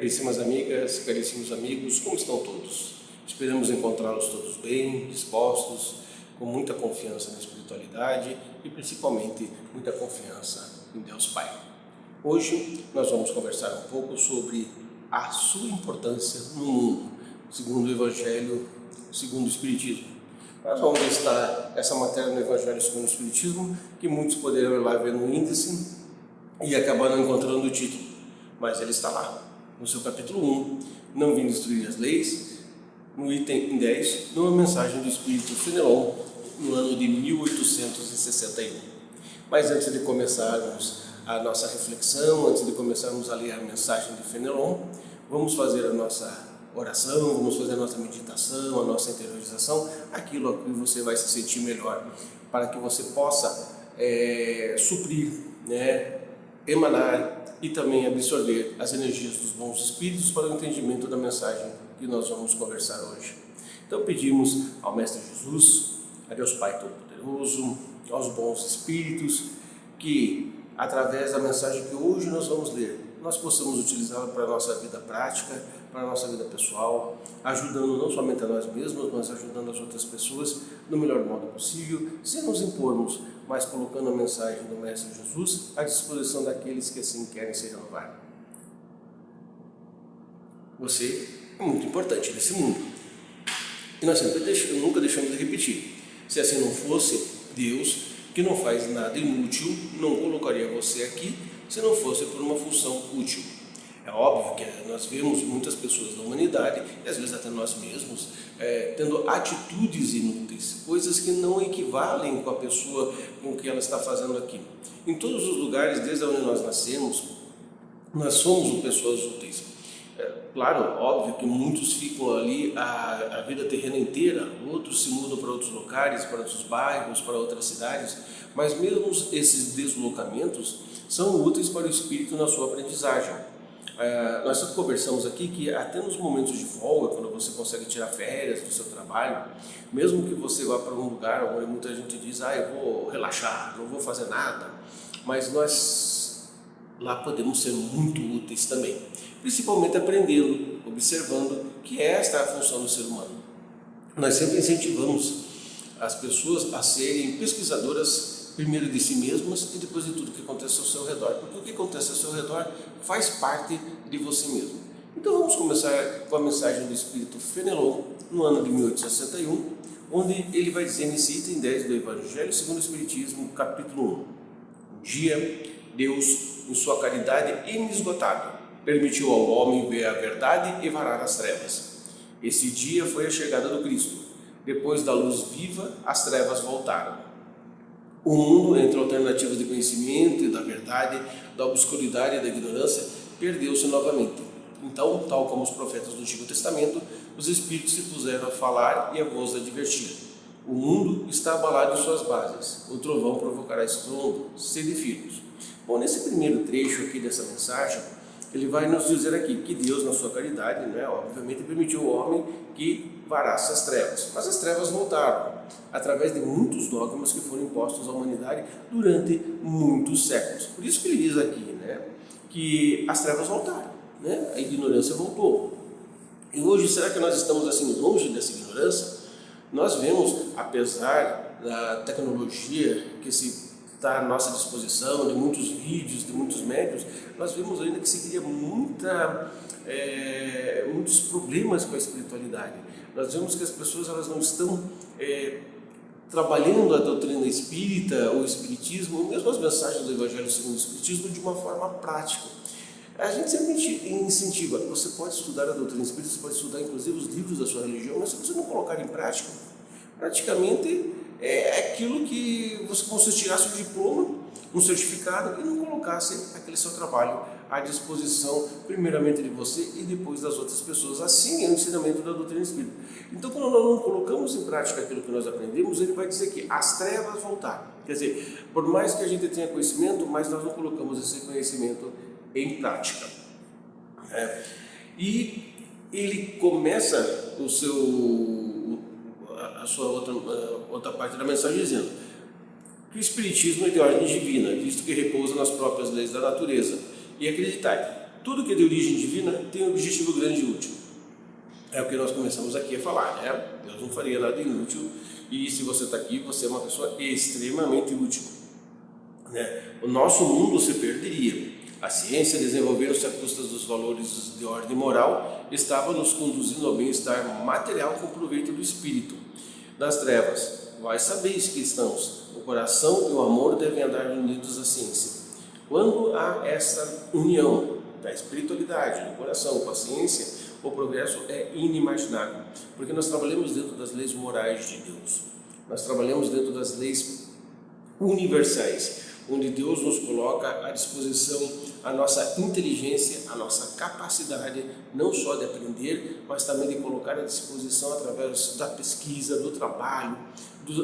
Caríssimas amigas, caríssimos amigos, como estão todos? Esperamos encontrá-los todos bem, dispostos, com muita confiança na espiritualidade e principalmente muita confiança em Deus Pai. Hoje nós vamos conversar um pouco sobre a sua importância no mundo, segundo o Evangelho, segundo o Espiritismo. Nós vamos listar essa matéria no Evangelho segundo o Espiritismo, que muitos poderão ir lá ver no índice e acabar não encontrando o título, mas ele está lá. No seu capítulo 1, não vim destruir as leis, no item 10, numa mensagem do Espírito Fenelon, no ano de 1861. Mas antes de começarmos a nossa reflexão, antes de começarmos a ler a mensagem de Fenelon, vamos fazer a nossa oração, vamos fazer a nossa meditação, a nossa interiorização, aquilo a que você vai se sentir melhor, para que você possa suprir, emanar e também absorver as energias dos bons espíritos para o entendimento da mensagem que nós vamos conversar hoje. Então pedimos ao Mestre Jesus, a Deus Pai Todo-Poderoso, aos bons espíritos, que através da mensagem que hoje nós vamos ler, nós possamos utilizá-la para a nossa vida prática, para a nossa vida pessoal, ajudando não somente a nós mesmos, mas ajudando as outras pessoas do melhor modo possível, sem nos impormos, mas colocando a mensagem do Mestre Jesus à disposição daqueles que assim querem se renovar. Você é muito importante nesse mundo. E nós nunca deixamos de repetir. Se assim não fosse, Deus, que não faz nada inútil, não colocaria você aqui se não fosse por uma função útil. É óbvio que nós vemos muitas pessoas da humanidade, e às vezes até nós mesmos, tendo atitudes inúteis, coisas que não equivalem com a pessoa, com o que ela está fazendo aqui. Em todos os lugares, desde onde nós nascemos, nós somos pessoas úteis. Claro, óbvio que muitos ficam ali a vida terrena inteira, outros se mudam para outros locais, para outros bairros, para outras cidades, mas mesmo esses deslocamentos são úteis para o espírito na sua aprendizagem. Nós conversamos aqui que até nos momentos de folga, quando você consegue tirar férias do seu trabalho, mesmo que você vá para um lugar onde muita gente diz, eu vou relaxar, não vou fazer nada, mas nós lá podemos ser muito úteis também, principalmente aprendendo, observando que esta é a função do ser humano. Nós sempre incentivamos as pessoas a serem pesquisadoras primeiro de si mesmas e depois de tudo que acontece ao seu redor, porque o que acontece ao seu redor faz parte de você mesmo. Então vamos começar com a mensagem do Espírito Fenelon, no ano de 1861, onde ele vai dizer nesse item 10 do Evangelho segundo o Espiritismo, capítulo 1. Um dia, Deus, em sua caridade inesgotável, permitiu ao homem ver a verdade e varar as trevas. Esse dia foi a chegada do Cristo. Depois da luz viva, as trevas voltaram. O mundo, entre alternativas de conhecimento e da verdade, da obscuridade e da ignorância, perdeu-se novamente. Então, tal como os profetas do Antigo Testamento, os espíritos se puseram a falar e a voz advertir. O mundo está abalado em suas bases. O trovão provocará estrondo, sede firmes. Bom, nesse primeiro trecho aqui dessa mensagem, ele vai nos dizer aqui que Deus, na sua caridade, obviamente permitiu ao homem que varasse as trevas. Mas as trevas voltaram, através de muitos dogmas que foram impostos à humanidade durante muitos séculos. Por isso que ele diz aqui, que as trevas voltaram, a ignorância voltou. E hoje, será que nós estamos assim longe dessa ignorância? Nós vemos, apesar da tecnologia que está à nossa disposição, de muitos vídeos, de muitos médios, nós vemos ainda que se cria muitos problemas com a espiritualidade. Nós vemos que as pessoas elas não estão trabalhando a doutrina espírita, o espiritismo, ou mesmo as mensagens do Evangelho segundo o Espiritismo de uma forma prática. A gente sempre incentiva, você pode estudar a doutrina espírita, você pode estudar inclusive os livros da sua religião, mas se você não colocar em prática, praticamente é aquilo que você tirasse um diploma, um certificado e não colocasse aquele seu trabalho à disposição, primeiramente de você e depois das outras pessoas. Assim é o ensinamento da doutrina espírita. Então, quando nós não colocamos em prática aquilo que nós aprendemos, ele vai dizer que as trevas voltaram. Quer dizer, por mais que a gente tenha conhecimento, mas nós não colocamos esse conhecimento em prática. E ele começa a sua outra parte da mensagem dizendo que o Espiritismo é de ordem divina, visto que repousa nas próprias leis da natureza, e acreditai tudo que é de origem divina tem um objetivo grande e útil. É o que nós começamos aqui a falar, né? Deus não faria nada inútil, e se você está aqui, você é uma pessoa extremamente útil, né? O nosso mundo se perderia. A ciência, desenvolvendo-se à custa dos valores de ordem moral, estava nos conduzindo ao bem-estar material com proveito do espírito. Nas trevas, vós sabeis que estamos. O coração e o amor devem andar unidos à ciência. Quando há essa união da espiritualidade, do coração com a ciência, o progresso é inimaginável, porque nós trabalhamos dentro das leis morais de Deus. Nós trabalhamos dentro das leis universais, onde Deus nos coloca à disposição a nossa inteligência, a nossa capacidade, não só de aprender, mas também de colocar à disposição através da pesquisa, do trabalho,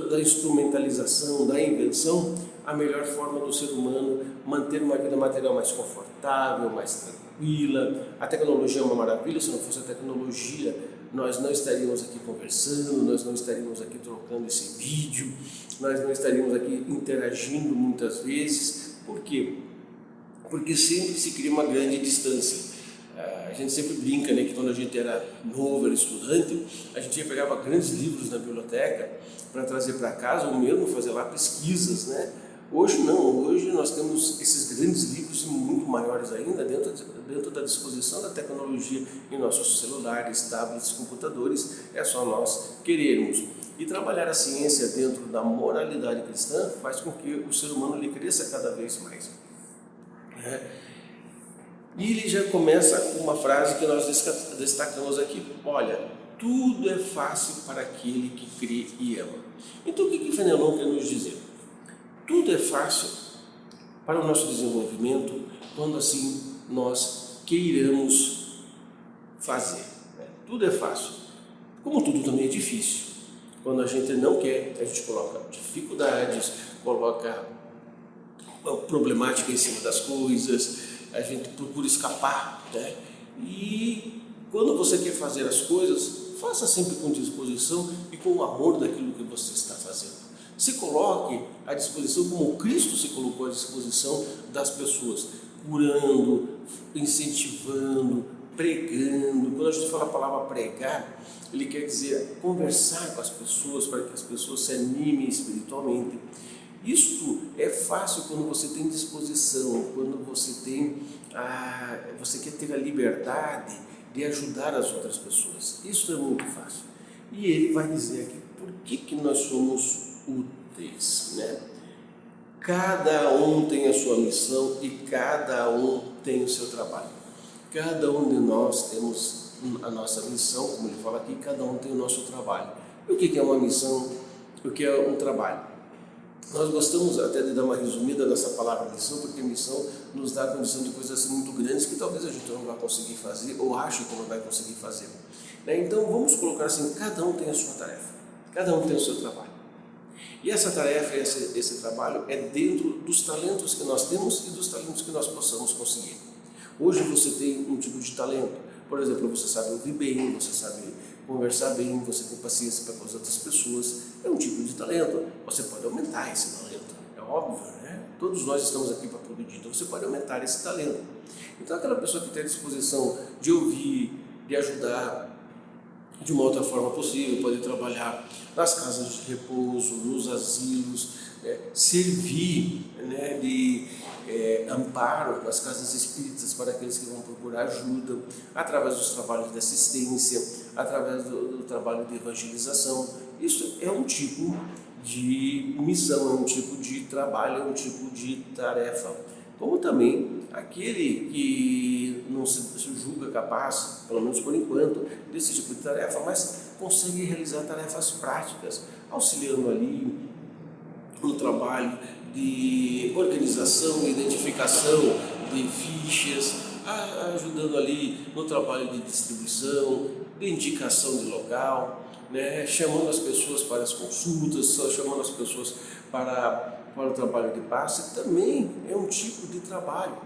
da instrumentalização, da invenção, a melhor forma do ser humano manter uma vida material mais confortável, mais tranquila. A tecnologia é uma maravilha. Se não fosse a tecnologia, nós não estaríamos aqui conversando, nós não estaríamos aqui trocando esse vídeo, nós não estaríamos aqui interagindo muitas vezes. Por quê? Porque sempre se cria uma grande distância. A gente sempre brinca, né, que quando a gente era novo, era estudante, a gente pegava grandes livros na biblioteca para trazer para casa, ou mesmo fazer lá pesquisas, né? Hoje não, hoje nós temos esses grandes livros muito maiores ainda dentro da disposição da tecnologia em nossos celulares, tablets, computadores. É só nós querermos. E trabalhar a ciência dentro da moralidade cristã faz com que o ser humano ele cresça cada vez mais. E ele já começa com uma frase que nós destacamos aqui: olha, tudo é fácil para aquele que crê e ama. Então o que Fenelon quer nos dizer? Tudo é fácil para o nosso desenvolvimento quando assim nós queiramos fazer, né? Tudo é fácil, como tudo também é difícil. Quando a gente não quer, a gente coloca dificuldades, coloca problemática em cima das coisas, a gente procura escapar, né? E quando você quer fazer as coisas, faça sempre com disposição e com o amor daquilo que você está fazendo. Se coloque à disposição como Cristo se colocou à disposição das pessoas, curando, incentivando, pregando. Quando a gente fala a palavra pregar, ele quer dizer conversar com as pessoas para que as pessoas se animem espiritualmente. Isto é fácil quando você tem disposição, quando você quer ter a liberdade de ajudar as outras pessoas. Isso é muito fácil. E ele vai dizer aqui por que nós somos úteis, né? Cada um tem a sua missão e cada um tem o seu trabalho. Cada um de nós temos a nossa missão, como ele fala aqui, cada um tem o nosso trabalho. E o que é uma missão? O que é um trabalho? Nós gostamos até de dar uma resumida nessa palavra missão, porque missão nos dá a condição de coisas assim muito grandes que talvez a gente não vai conseguir fazer ou ache que não vai conseguir fazer. Então vamos colocar assim, cada um tem a sua tarefa, cada um tem o seu trabalho. E essa tarefa, esse trabalho é dentro dos talentos que nós temos e dos talentos que nós possamos conseguir. Hoje você tem um tipo de talento, por exemplo, você sabe ouvir bem, você sabe conversar bem, você tem paciência para com as outras pessoas, é um tipo de talento. Você pode aumentar esse talento, é óbvio, né? Todos nós estamos aqui para progredir, então você pode aumentar esse talento. Então aquela pessoa que tem a disposição de ouvir, de ajudar, de uma outra forma possível, pode trabalhar nas casas de repouso, nos asilos, servir, né, de amparo nas casas espíritas para aqueles que vão procurar ajuda, através dos trabalhos de assistência, através do trabalho de evangelização. Isso é um tipo de missão, é um tipo de trabalho, é um tipo de tarefa. Como também aquele que não se julga capaz, pelo menos por enquanto, desse tipo de tarefa, mas consegue realizar tarefas práticas, auxiliando ali no trabalho de organização, identificação de fichas, ajudando ali no trabalho de distribuição, de indicação de local, né? Chamando as pessoas para as consultas, chamando as pessoas para o trabalho de passe, também é um tipo de trabalho.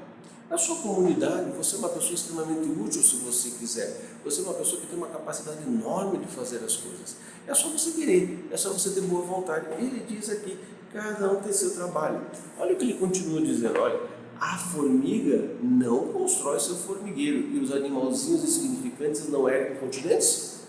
Na sua comunidade, você é uma pessoa extremamente útil se você quiser. Você é uma pessoa que tem uma capacidade enorme de fazer as coisas. É só você querer, é só você ter boa vontade. Ele diz aqui, cada um tem seu trabalho. Olha o que ele continua dizendo, olha, A formiga não constrói seu formigueiro e os animalzinhos insignificantes não erguem continentes?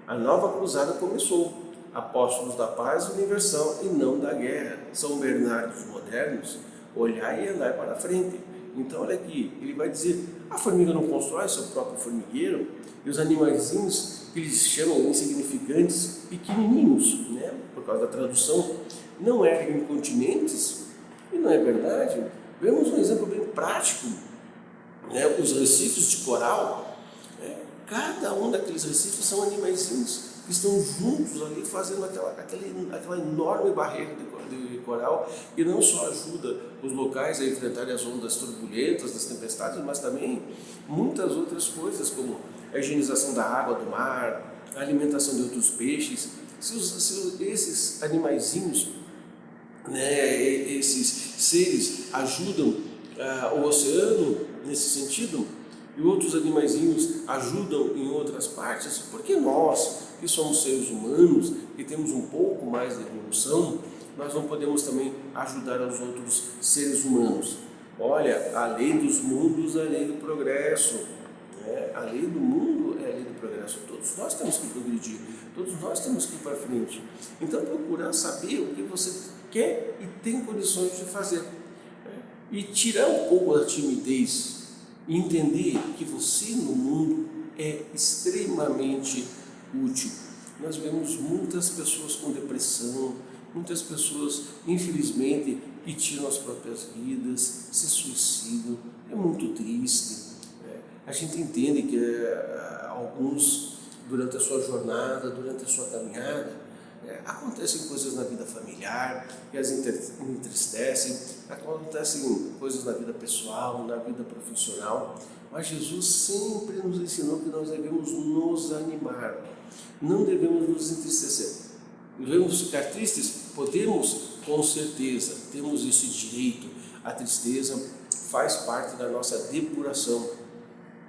A nova cruzada começou. Apóstolos da paz universal e não da guerra. São Bernardos modernos, olhai e andai para frente. Então olha aqui, ele vai dizer, a formiga não constrói seu próprio formigueiro e os animaizinhos que eles chamam insignificantes, pequenininhos, né, por causa da tradução, não erguem continentes? E não é verdade? Vemos um exemplo bem prático, né, os recifes de coral, né, cada um daqueles recifes são animaizinhos que estão juntos ali fazendo aquela enorme barreira de coral que não só ajuda os locais a enfrentarem as ondas turbulentas, das tempestades, mas também muitas outras coisas, como a higienização da água do mar, a alimentação de outros peixes. Se esses animaizinhos, né, esses seres ajudam o oceano nesse sentido, e outros animaizinhos ajudam em outras partes, porque nós, que somos seres humanos, que temos um pouco mais de evolução, nós não podemos também ajudar os outros seres humanos? Olha, a lei dos mundos é a lei do progresso, né? A lei do mundo é a lei do progresso. Todos nós temos que progredir, todos nós temos que ir para frente. Então, procurar saber o que você quer e tem condições de fazer, né? E tirar um pouco da timidez e entender que você no mundo é extremamente útil. Nós vemos muitas pessoas com depressão, muitas pessoas, infelizmente, que tiram as próprias vidas, se suicidam. É muito triste, né? A gente entende que alguns, durante a sua jornada, durante a sua caminhada, acontecem coisas na vida familiar que as entristecem, acontecem coisas na vida pessoal, na vida profissional, mas Jesus sempre nos ensinou que nós devemos nos animar, não devemos nos entristecer. Devemos ficar tristes? Podemos, com certeza, temos esse direito. A tristeza faz parte da nossa depuração.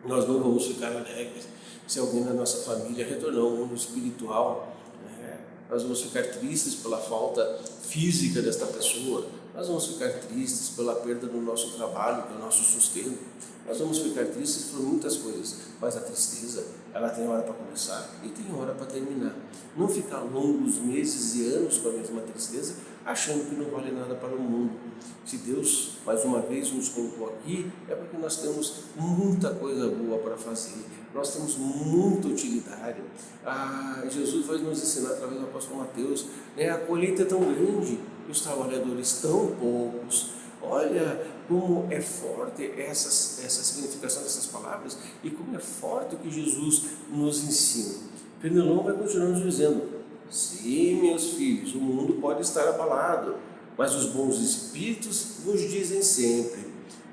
Nós não vamos ficar alegres se alguém da nossa família retornar ao mundo espiritual, né? Nós vamos ficar tristes pela falta física desta pessoa, nós vamos ficar tristes pela perda do nosso trabalho, do nosso sustento, nós vamos ficar tristes por muitas coisas, mas a tristeza, ela tem hora para começar e tem hora para terminar. Não ficar longos meses e anos com a mesma tristeza, achando que não vale nada para o mundo. Se Deus, mais uma vez, nos colocou aqui, é porque nós temos muita coisa boa para fazer, nós temos muita utilidade. Jesus vai nos ensinar através do apóstolo Mateus, né? A colheita é tão grande e os trabalhadores tão poucos. Olha como é forte essa significação dessas palavras e como é forte o que Jesus nos ensina. Fenelon vai continuar nos dizendo: sim, meus filhos, o mundo pode estar abalado, mas os bons espíritos vos dizem sempre: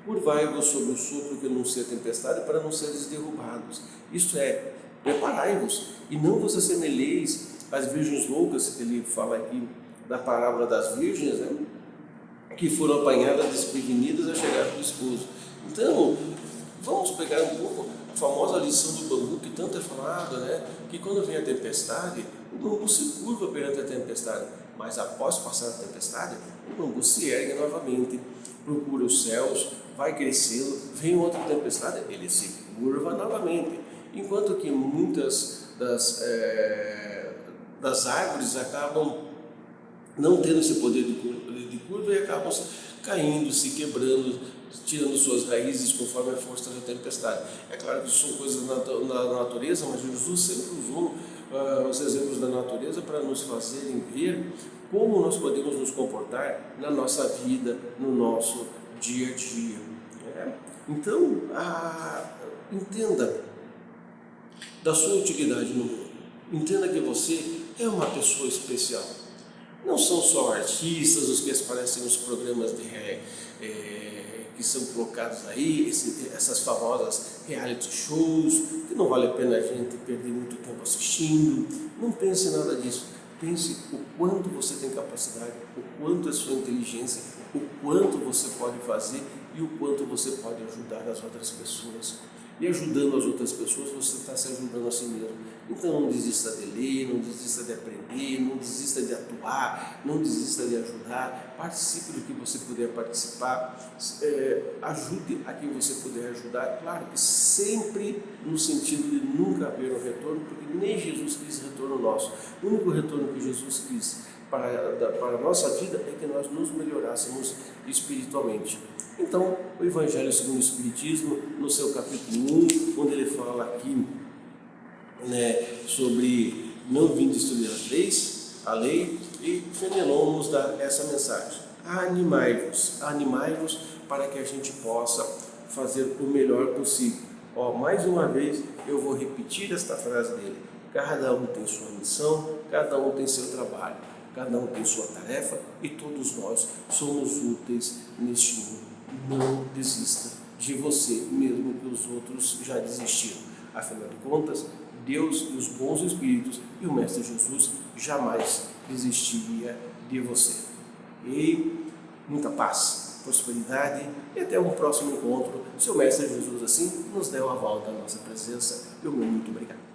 curvai-vos sobre o sopro que anuncia a tempestade para não seres derrubados. Isto é, preparai-vos e não vos assemelheis às virgens loucas, que ele fala aqui da parábola das virgens, né? Que foram apanhadas desprevenidas à chegada do esposo. Então, vamos pegar um pouco a famosa lição do bambu que tanto é falado, né? Que quando vem a tempestade, o bambu se curva perante a tempestade, mas após passar a tempestade, o bambu se ergue novamente, procura os céus, vai crescendo, vem outra tempestade, ele se curva novamente. Enquanto que muitas das árvores acabam não tendo esse poder de curva e acabam caindo, se quebrando, tirando suas raízes conforme a força da tempestade. É claro que isso são coisas da natureza, mas Jesus sempre usou os exemplos da natureza para nos fazerem ver como nós podemos nos comportar na nossa vida, no nosso dia a dia. Então, entenda da sua utilidade no mundo. Entenda que você é uma pessoa especial. Não são só artistas os que aparecem nos programas que são colocados aí, essas famosas reality shows, que não vale a pena a gente perder muito tempo assistindo. Não pense em nada disso. Pense o quanto você tem capacidade, o quanto é sua inteligência, o quanto você pode fazer e o quanto você pode ajudar as outras pessoas. E ajudando as outras pessoas, você está se ajudando a si mesmo. Então não desista de ler, não desista de aprender, não desista de atuar, não desista de ajudar. Participe do que você puder participar, ajude a quem você puder ajudar. Claro que sempre no sentido de nunca haver um retorno, porque nem Jesus quis retorno nosso. O único retorno que Jesus quis para a nossa vida é que nós nos melhorássemos espiritualmente. Então, o Evangelho segundo o Espiritismo, no seu capítulo 1, onde ele fala aqui, sobre não vinde estudar a lei, e Fenelon nos dá essa mensagem: animai-vos para que a gente possa fazer o melhor possível. Mais uma vez eu vou repetir esta frase dele: cada um tem sua missão, cada um tem seu trabalho, cada um tem sua tarefa e todos nós somos úteis neste mundo. Não desista de você, mesmo que os outros já desistiram. Afinal de contas, Deus e os bons espíritos e o Mestre Jesus jamais desistiria de você. E muita paz, prosperidade e até um próximo encontro, se o Mestre Jesus assim nos der o aval da nossa presença. Eu muito obrigado.